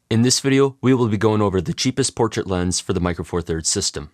In this video, we will be going over the cheapest portrait lens for the Micro Four Thirds system.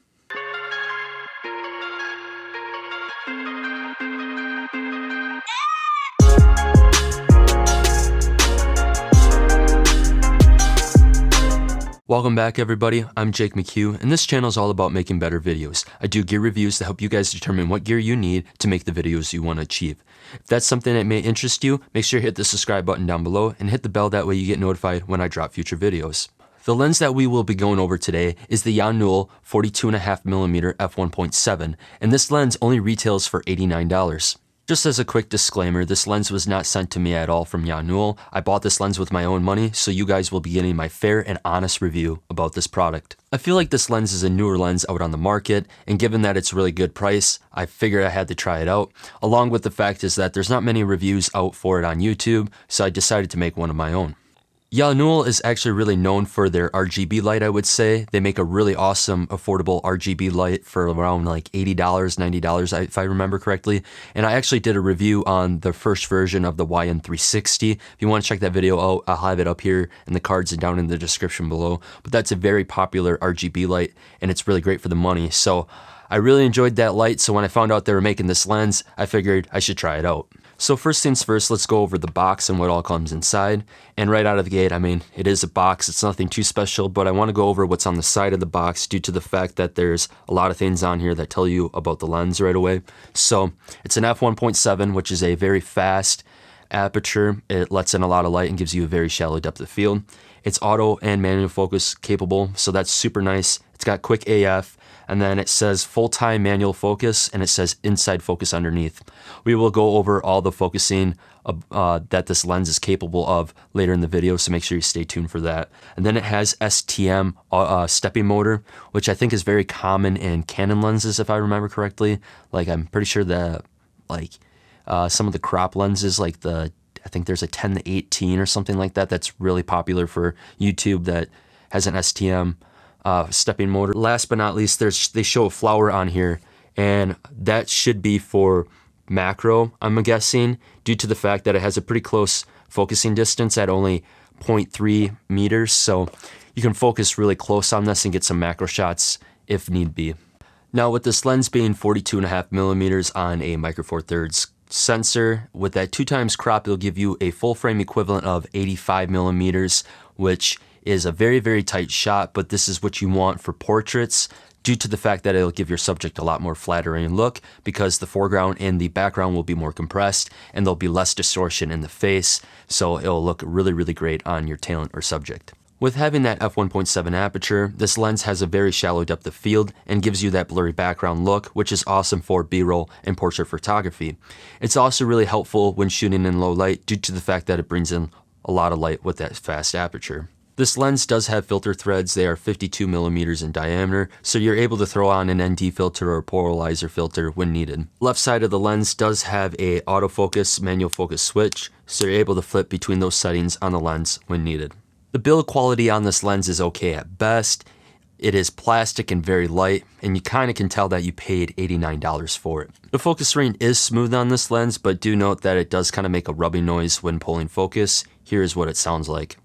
Welcome back everybody, I'm Jake McHugh, and this channel is all about making better videos. I do gear reviews to help you guys determine what gear you need to make the videos you want to achieve. If that's something that may interest you, make sure you hit the subscribe button down below and hit the bell, that way you get notified when I drop future videos. The lens that we will be going over today is the Yongnuo 42.5mm F1.7, and this lens only retails for $89. Just as a quick disclaimer, this lens was not sent to me at all from Yongnuo. I bought this lens with my own money, so you guys will be getting my fair and honest review about this product. I feel like this lens is a newer lens out on the market, and given that it's a really good price, I figured I had to try it out. Along with the fact is that there's not many reviews out for it on YouTube, so I decided to make one of my own. Yongnuo is actually really known for their RGB light, I would say. They make a really awesome, affordable RGB light for around like $80, $90, if I remember correctly. And I actually did a review on the first version of the YN360. If you want to check that video out, I'll have it up here in the cards and down in the description below. But that's a very popular RGB light, and it's really great for the money. So I really enjoyed that light, so when I found out they were making this lens, I figured I should try it out. So first things first, let's go over the box and what all comes inside. And right out of the gate, I mean, it is a box, it's nothing too special, but I want to go over what's on the side of the box due to the fact that there's a lot of things on here that tell you about the lens right away. So it's an f1.7, which is a very fast aperture. It lets in a lot of light and gives you a very shallow depth of field. It's auto and manual focus capable, so that's super nice. It's got quick AF, and then it says full-time manual focus, and it says inside focus underneath. We will go over all the focusing that this lens is capable of later in the video, so make sure you stay tuned for that. And then it has STM stepping motor, which I think is very common in Canon lenses, if I remember correctly. Like, I'm pretty sure that some of the crop lenses, like I think there's a 10-18 or something like that, that's really popular for YouTube, that has an STM stepping motor. Last but not least, they show a flower on here, and that should be for macro, I'm guessing, due to the fact that it has a pretty close focusing distance at only 0.3 meters, so you can focus really close on this and get some macro shots if need be. Now, with this lens being 42.5mm on a Micro Four Thirds sensor, with that 2x crop, it'll give you a full frame equivalent of 85mm, which is a very, very tight shot, but this is what you want for portraits due to the fact that it'll give your subject a lot more flattering look, because the foreground and the background will be more compressed and there'll be less distortion in the face, so it'll look really, really great on your talent or subject. With having that f1.7 aperture, this lens has a very shallow depth of field and gives you that blurry background look, which is awesome for B-roll and portrait photography. It's also really helpful when shooting in low light due to the fact that it brings in a lot of light with that fast aperture. This lens does have filter threads. They are 52mm in diameter, so you're able to throw on an ND filter or polarizer filter when needed. Left side of the lens does have a autofocus manual focus switch, so you're able to flip between those settings on the lens when needed. The build quality on this lens is okay at best. It is plastic and very light, and you kind of can tell that you paid $89 for it. The focus ring is smooth on this lens, but do note that it does kind of make a rubbing noise when pulling focus. Here is what it sounds like.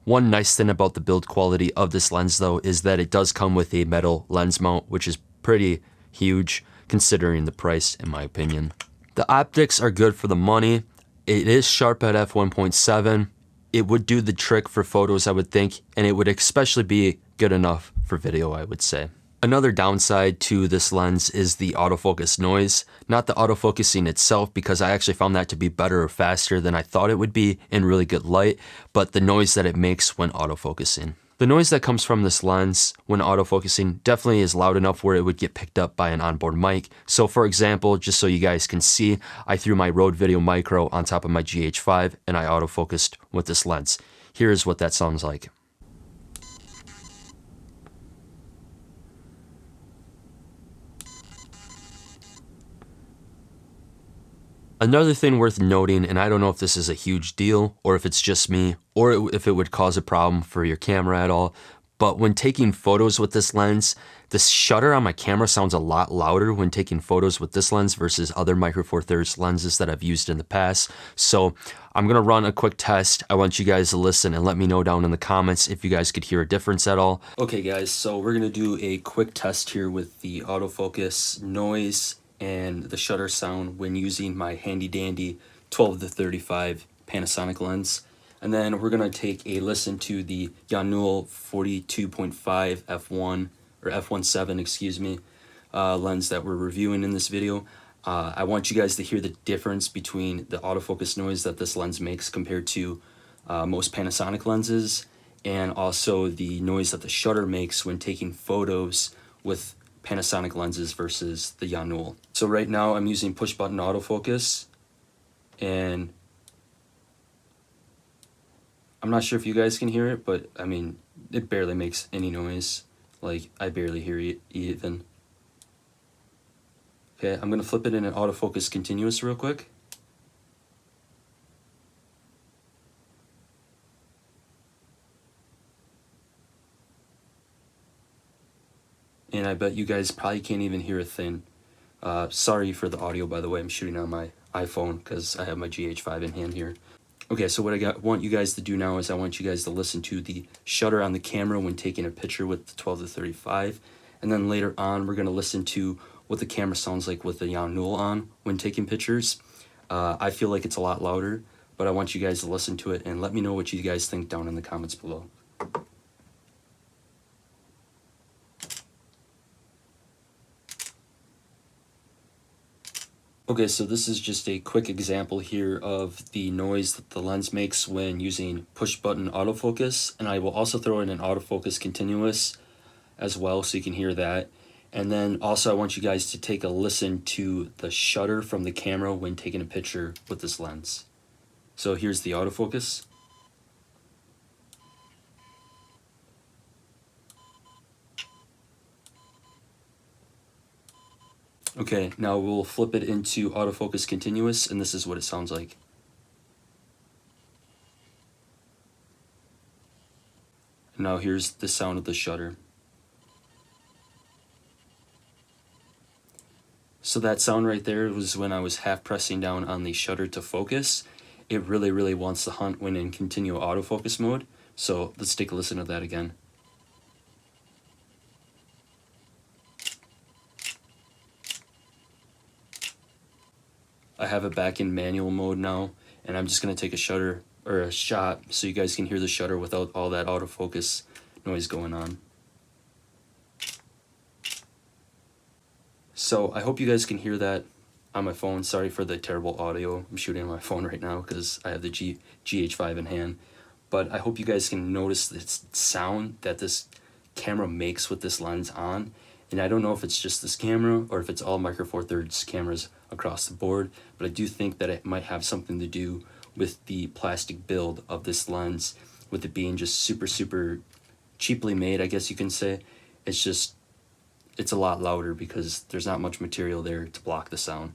One nice thing about the build quality of this lens though is that it does come with a metal lens mount, which is pretty huge considering the price, in my opinion. The optics are good for the money. It is sharp at f1.7. It would do the trick for photos, I would think, and it would especially be good enough for video, I would say. Another downside to this lens is the autofocus noise. Not the autofocusing itself, because I actually found that to be better or faster than I thought it would be in really good light, but the noise that it makes when autofocusing. The noise that comes from this lens when autofocusing definitely is loud enough where it would get picked up by an onboard mic. So for example, just so you guys can see, I threw my Rode Video Micro on top of my GH5 and I autofocused with this lens. Here's what that sounds like. Another thing worth noting, and I don't know if this is a huge deal or if it's just me or if it would cause a problem for your camera at all, but when taking photos with this lens, the shutter on my camera sounds a lot louder when taking photos with this lens versus other Micro Four Thirds lenses that I've used in the past. So I'm going to run a quick test. I want you guys to listen and let me know down in the comments if you guys could hear a difference at all. Okay guys, so we're going to do a quick test here with the autofocus noise and the shutter sound when using my handy dandy 12-35 Panasonic lens. And then we're going to take a listen to the Yongnuo 42.5 F1 or F1.7, excuse me, lens that we're reviewing in this video. I want you guys to hear the difference between the autofocus noise that this lens makes compared to most Panasonic lenses, and also the noise that the shutter makes when taking photos with Panasonic lenses versus the Yongnuo. So right now I'm using push button autofocus, and I'm not sure if you guys can hear it, but I mean, it barely makes any noise. Like, I barely hear it even. Okay, I'm gonna flip it in an autofocus continuous real quick. And I bet you guys probably can't even hear a thing. Sorry for the audio, by the way. I'm shooting on my iPhone because I have my GH5 in hand here. Okay, so what I want you guys to do now is I want you guys to listen to the shutter on the camera when taking a picture with the 12-35, and then later on we're going to listen to what the camera sounds like with the Yongnuo on when taking pictures. I feel like it's a lot louder, but I want you guys to listen to it and let me know what you guys think down in the comments below. Okay, so this is just a quick example here of the noise that the lens makes when using push button autofocus, and I will also throw in an autofocus continuous as well so you can hear that. And then also I want you guys to take a listen to the shutter from the camera when taking a picture with this lens. So here's the autofocus. Okay, now we'll flip it into autofocus continuous, and this is what it sounds like. And now here's the sound of the shutter. So that sound right there was when I was half pressing down on the shutter to focus. It really wants to hunt when in continual autofocus mode. So let's take a listen to that again. I have it back in manual mode now, and I'm just going to take a shutter or a shot so you guys can hear the shutter without all that autofocus noise going on. So I hope you guys can hear that on my phone. Sorry for the terrible audio. I'm shooting on my phone right now because I have the GH5 in hand. But I hope you guys can notice the sound that this camera makes with this lens on. And I don't know if it's just this camera or if it's all Micro Four Thirds cameras across the board, but I do think that it might have something to do with the plastic build of this lens, with it being just super cheaply made, I guess you can say. It's a lot louder because there's not much material there to block the sound.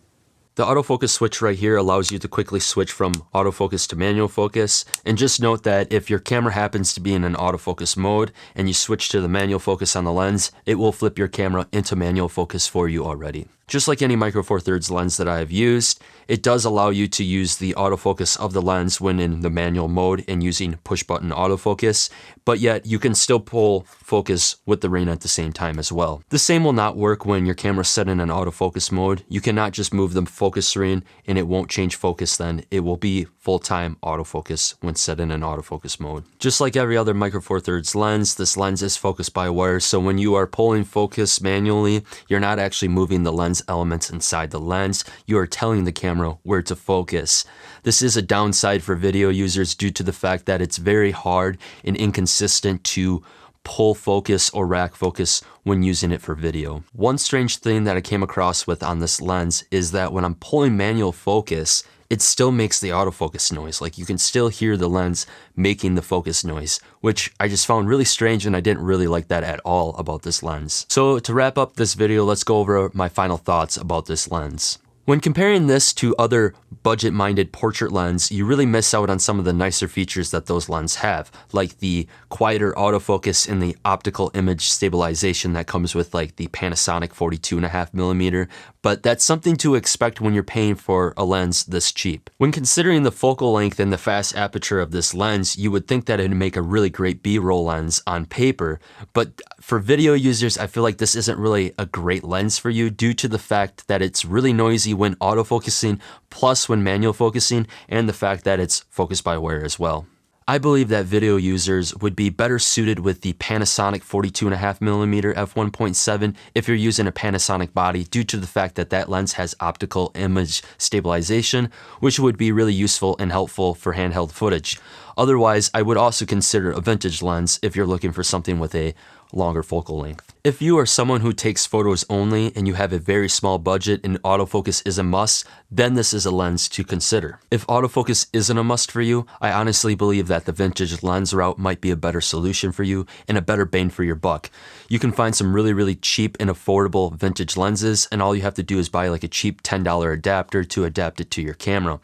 The autofocus switch right here allows you to quickly switch from autofocus to manual focus. And just note that if your camera happens to be in an autofocus mode and you switch to the manual focus on the lens, it will flip your camera into manual focus for you already. Just like any Micro Four Thirds lens that I have used, it does allow you to use the autofocus of the lens when in the manual mode and using push button autofocus, but yet you can still pull focus with the ring at the same time as well. The same will not work when your camera's set in an autofocus mode. You cannot just move the focus ring and it won't change focus then. It will be full-time autofocus when set in an autofocus mode. Just like every other Micro Four Thirds lens, this lens is focused by wire, so when you are pulling focus manually, you're not actually moving the lens elements inside the lens, you are telling the camera where to focus. This is a downside for video users due to the fact that it's very hard and inconsistent to pull focus or rack focus when using it for video. One strange thing that I came across with on this lens is that when I'm pulling manual focus, it still makes the autofocus noise. Like, you can still hear the lens making the focus noise, which I just found really strange, and I didn't really like that at all about this lens. So to wrap up this video, let's go over my final thoughts about this lens. When comparing this to other budget-minded portrait lens, you really miss out on some of the nicer features that those lenses have, like the quieter autofocus and the optical image stabilization that comes with like the Panasonic 42.5mm, but that's something to expect when you're paying for a lens this cheap. When considering the focal length and the fast aperture of this lens, you would think that it'd make a really great B-roll lens on paper, but for video users, I feel like this isn't really a great lens for you due to the fact that it's really noisy when autofocusing, plus when manual focusing, and the fact that it's focus by wire as well. I believe that video users would be better suited with the Panasonic 42.5mm F1.7 if you're using a Panasonic body due to the fact that that lens has optical image stabilization, which would be really useful and helpful for handheld footage. Otherwise, I would also consider a vintage lens if you're looking for something with a longer focal length. If you are someone who takes photos only and you have a very small budget and autofocus is a must, then this is a lens to consider. If autofocus isn't a must for you, I honestly believe that the vintage lens route might be a better solution for you and a better bang for your buck. You can find some really cheap and affordable vintage lenses, and all you have to do is buy like a cheap $10 adapter to adapt it to your camera.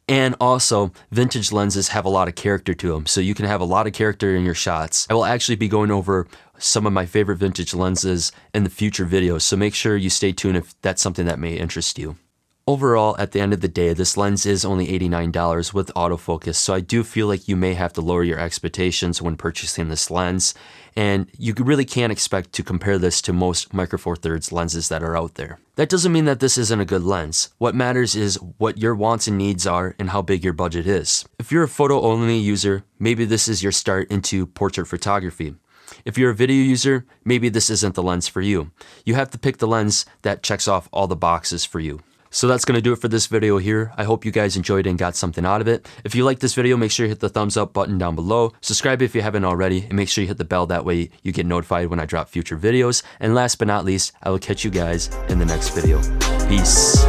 And also, vintage lenses have a lot of character to them, so you can have a lot of character in your shots. I will actually be going over some of my favorite vintage lenses in the future videos, so make sure you stay tuned if that's something that may interest you. Overall, at the end of the day, this lens is only $89 with autofocus, so I do feel like you may have to lower your expectations when purchasing this lens, and you really can't expect to compare this to most Micro Four Thirds lenses that are out there. That doesn't mean that this isn't a good lens. What matters is what your wants and needs are and how big your budget is. If you're a photo-only user, maybe this is your start into portrait photography. If you're a video user, maybe this isn't the lens for you. You have to pick the lens that checks off all the boxes for you. So that's going to do it for this video here. I hope you guys enjoyed it and got something out of it. If you like this video, make sure you hit the thumbs up button down below. Subscribe if you haven't already, and make sure you hit the bell. That way you get notified when I drop future videos. And last but not least, I will catch you guys in the next video. Peace.